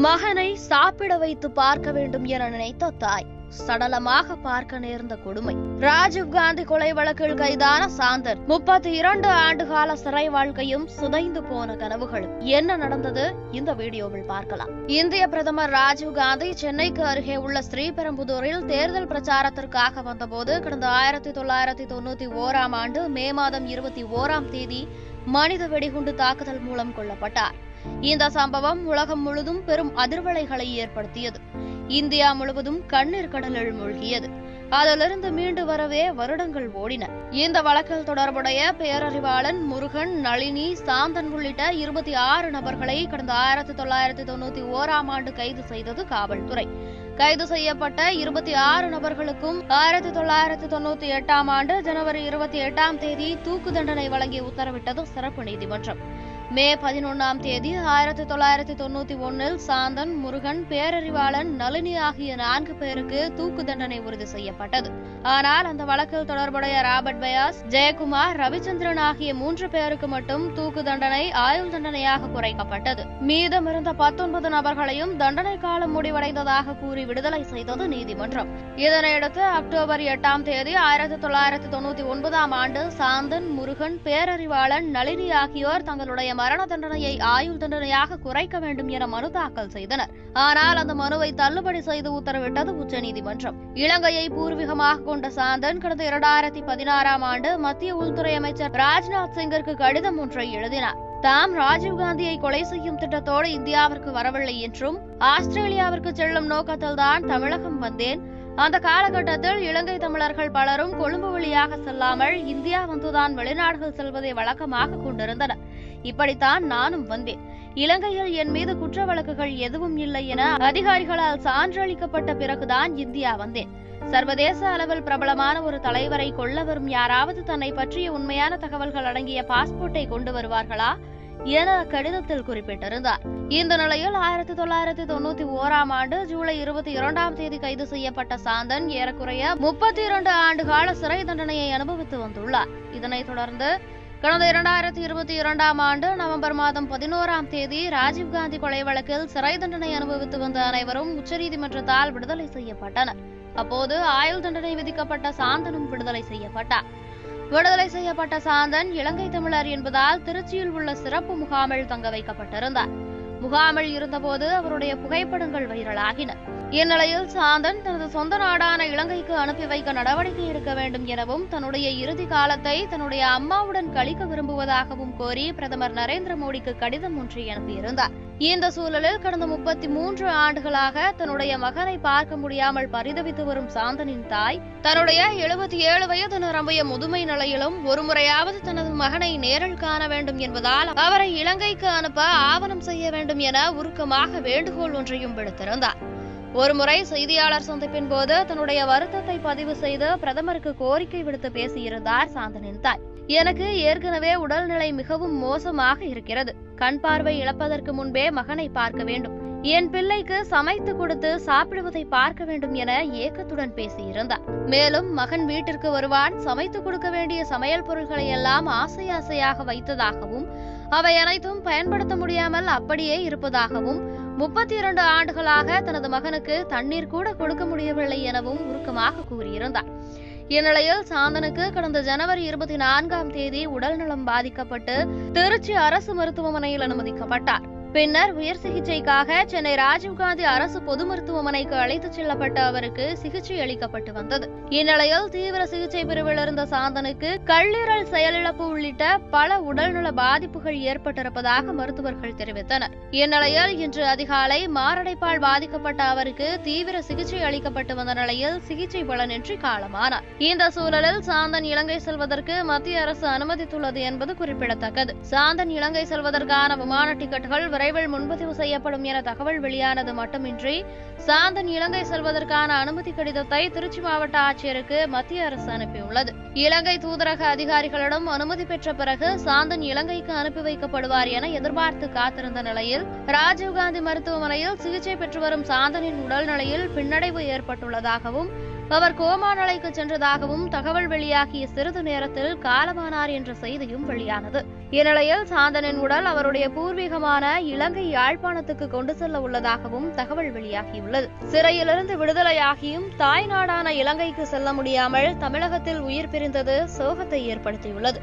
மகனை சாப்பிட வைத்து பார்க்க வேண்டும் என நினைத்த தாய் சடலமாக பார்க்க நேர்ந்த கொடுமை. ராஜீவ்காந்தி கொலை வழக்கில் கைதான சாந்தன் 32 ஆண்டுகால சிறை வாழ்க்கையும் சிதைந்து போன கனவுகளும். என்ன நடந்தது இந்த வீடியோவில் பார்க்கலாம். இந்திய பிரதமர் ராஜீவ்காந்தி சென்னைக்கு அருகே உள்ள ஸ்ரீபெரும்புதூரில் தேர்தல் பிரச்சாரத்திற்காக வந்தபோது கடந்த 1991 ஆண்டு மே மாதம் 21ஆம் தேதி மனித வெடிகுண்டு தாக்குதல் மூலம் கொல்லப்பட்டார். இந்த சம்பவம் உலகம் முழுதும் பெரும் அதிர்வலைகளை ஏற்படுத்தியது. இந்தியா முழுவதும் கண்ணீர் கடலில் மூழ்கியது. அதிலிருந்து மீண்டு வரவே வருடங்கள் ஓடின. இந்த வழக்கில் தொடர்புடைய பேரறிவாளன் முருகன், நளினி, சாந்தன் உள்ளிட்ட 26 நபர்களை கடந்த 1991ஆம் ஆண்டு கைது செய்தது காவல்துறை. கைது செய்யப்பட்ட 26 நபர்களுக்கும் 1998ஆம் ஆண்டு ஜனவரி 28ஆம் தேதி தூக்கு தண்டனை வழங்கி உத்தரவிட்டது சிறப்பு நீதிமன்றம். மே 11ஆம் தேதி 1991 சாந்தன், முருகன், பேரறிவாளன், நளினி ஆகிய 4 பேருக்கு தூக்கு தண்டனை உறுதி செய்யப்பட்டது. ஆனால் அந்த வழக்கில் தொடர்புடைய ராபர்ட் பயாஸ், ஜெயக்குமார், ரவிச்சந்திரன் ஆகிய 3 பேருக்கு மட்டும் தூக்கு தண்டனை ஆயுள் தண்டனையாக குறைக்கப்பட்டது. மீதமிருந்த 19 நபர்களையும் தண்டனை காலம் முடிவடைந்ததாக கூறி விடுதலை செய்தது நீதிமன்றம். இதனையடுத்து அக்டோபர் 8ஆம் தேதி 1999ஆம் ஆண்டு சாந்தன், முருகன், பேரறிவாளன், நளினி ஆகியோர் தங்களுடைய மரண தண்டனையை ஆயுள் தண்டனையாக குறைக்க வேண்டும் என மனு தாக்கல் செய்தனர். ஆனால் அந்த மனுவை தள்ளுபடி செய்து உத்தரவிட்டது உச்சநீதிமன்றம். இலங்கையை பூர்வீகமாக கொண்ட சாந்தன் கடந்த 2016ஆம் ஆண்டு மத்திய உள்துறை அமைச்சர் ராஜ்நாத் சிங்கிற்கு கடிதம் ஒன்றை எழுதினார். தாம் ராஜீவ்காந்தியை கொலை செய்யும் திட்டத்தோடு இந்தியாவிற்கு வரவில்லை என்றும் ஆஸ்திரேலியாவிற்கு செல்லும் நோக்கத்தில்தான் தமிழகம் வந்தேன். அந்த காலகட்டத்தில் இலங்கை தமிழர்கள் பலரும் கொழும்பு வழியாக செல்லாமல் இந்தியா வந்துதான் வெளிநாடுகள் செல்வதை வழக்கமாக கொண்டிருந்தனர். இப்படித்தான் நானும் வந்தேன். இலங்கையில் என் மீது குற்ற வழக்குகள் எதுவும் இல்லை என அதிகாரிகளால் சான்றளிக்கப்பட்ட பிறகுதான் இந்தியா வந்தேன். சர்வதேச அளவில் பிரபலமான ஒரு தலைவரை கொல்ல வரும் யாராவது தன்னை பற்றிய உண்மையான தகவல்கள் அடங்கிய பாஸ்போர்ட்டை கொண்டு வருவார்களா என கடிதத்தில் குறிப்பிட்டிருந்தார். இந்த நிலையில் 1991ஆம் ஆண்டு ஜூலை 22ஆம் தேதி கைது செய்யப்பட்ட சாந்தன் ஏறக்குறைய 32 ஆண்டுகால சிறை தண்டனையை அனுபவித்து வந்துள்ளார். இதனைத் தொடர்ந்து கடந்த 2022ஆம் ஆண்டு நவம்பர் மாதம் 11ஆம் தேதி ராஜீவ்காந்தி கொலை வழக்கில் சிறை தண்டனை அனுபவித்து வந்த அனைவரும் உச்சநீதிமன்றத்தால் விடுதலை செய்யப்பட்டனர். அப்போது ஆயுள் தண்டனை விதிக்கப்பட்ட சாந்தனும் விடுதலை செய்யப்பட்டார். விடுதலை செய்யப்பட்ட சாந்தன் இலங்கை தமிழர் என்பதால் திருச்சியில் உள்ள சிறப்பு முகாமில் தங்க வைக்கப்பட்டிருந்தார். முகாமில் இருந்தபோது அவருடைய புகைப்படங்கள் வைரலாகின. இந்நிலையில் சாந்தன் தனது சொந்த நாடான இலங்கைக்கு அனுப்பி வைக்க நடவடிக்கை எடுக்க வேண்டும் எனவும் தன்னுடைய இறுதி காலத்தை தன்னுடைய அம்மாவுடன் கழிக்க விரும்புவதாகவும் கோரி பிரதமர் நரேந்திர மோடிக்கு கடிதம் ஒன்றை அனுப்பியிருந்தார். இந்த சூழலில் கடந்த 33 ஆண்டுகளாக தன்னுடைய மகனை பார்க்க முடியாமல் பரிதவித்து வரும் சாந்தனின் தாய் தன்னுடைய 77 வயது நிரம்பிய முதுமை நிலையிலும் ஒருமுறையாவது தனது மகனை நேரில் காண வேண்டும் என்பதால் அவரை இலங்கைக்கு அனுப்ப ஆவணம் செய்ய வேண்டும் என உருக்கமாக வேண்டுகோள் ஒன்றையும் விடுத்திருந்தார். ஒருமுறை செய்தியாளர் சந்திப்பின் போது தன்னுடைய வருத்தத்தை பதிவு செய்து பிரதமருக்கு கோரிக்கை விடுத்து பேசியிருந்தார் சாந்தனின் தாய். எனக்கு ஏற்கனவே உடல்நிலை மிகவும் மோசமாக இருக்கிறது. கண் பார்வை இழப்பதற்கு முன்பே மகனை பார்க்க வேண்டும். என் பிள்ளைக்கு சமைத்து கொடுத்து சாப்பிடுவதை பார்க்க வேண்டும் என ஏக்கத்துடன் பேசியிருந்தார். மேலும் மகன் வீட்டிற்கு வருவான், சமைத்து கொடுக்க வேண்டிய சமையல் பொருட்களை எல்லாம் ஆசை ஆசையாக வைத்ததாகவும் அவை அனைத்தும் பயன்படுத்த முடியாமல் அப்படியே இருப்பதாகவும் 32 ஆண்டுகளாக தனது மகனுக்கு தண்ணீர் கூட கொடுக்க முடியவில்லை எனவும் உருக்கமாக கூறியிருந்தார். இந்நிலையில் சாந்தனுக்கு கடந்த ஜனவரி 24ஆம் தேதி உடல்நலம் பாதிக்கப்பட்டு திருச்சி அரசு மருத்துவமனையில் அனுமதிக்கப்பட்டார். பின்னர் உயர் சிகிச்சைக்காக சென்னை ராஜீவ்காந்தி அரசு பொது மருத்துவமனைக்கு அழைத்துச் செல்லப்பட்ட அவருக்கு சிகிச்சை அளிக்கப்பட்டு வந்தது. இந்நிலையில் தீவிர சிகிச்சை பிரிவில் இருந்த சாந்தனுக்கு கல்லீரல் செயலிழப்பு உள்ளிட்ட பல உடல்நல பாதிப்புகள் ஏற்பட்டிருப்பதாக மருத்துவர்கள் தெரிவித்தனர். இந்நிலையில் இன்று அதிகாலை மாரடைப்பால் பாதிக்கப்பட்ட அவருக்கு தீவிர சிகிச்சை அளிக்கப்பட்டு வந்த நிலையில் சிகிச்சை பலனின்றி காலமானார். இந்த சூழலில் சாந்தன் இலங்கை செல்வதற்கு மத்திய அரசு அனுமதித்துள்ளது என்பது குறிப்பிடத்தக்கது. சாந்தன் இலங்கை செல்வதற்கான விமான டிக்கெட்டுகள் விரைவில் முன்பதிவு செய்யப்படும் என தகவல் வெளியானது மட்டுமின்றி சாந்தன் இலங்கை செல்வதற்கான அனுமதி கடிதத்தை திருச்சி மாவட்ட ஆட்சியருக்கு மத்திய அரசு அனுப்பியுள்ளது. இலங்கை தூதரக அதிகாரிகளிடம் அனுமதி பெற்ற பிறகு சாந்தன் இலங்கைக்கு அனுப்பி வைக்கப்படுவார் என எதிர்பார்த்து காத்திருந்த நிலையில் ராஜீவ்காந்தி மருத்துவமனையில் சிகிச்சை பெற்று வரும் சாந்தனின் உடல்நிலையில் பின்னடைவு ஏற்பட்டுள்ளதாகவும் அவர் கோமா நிலைக்கு சென்றதாகவும் தகவல் வெளியாகிய சிறிது நேரத்தில் காலமானார் என்ற செய்தியும் வெளியானது. இந்நிலையில் சாந்தனின் உடல் அவருடைய பூர்வீகமான இலங்கை யாழ்ப்பாணத்துக்கு கொண்டு செல்ல உள்ளதாகவும் தகவல் வெளியாகியுள்ளது. சிறையிலிருந்து விடுதலையாகியும் தாய் நாடான இலங்கைக்கு செல்ல முடியாமல் தமிழகத்தில் உயிர் பிரிந்தது சோகத்தை ஏற்படுத்தியுள்ளது.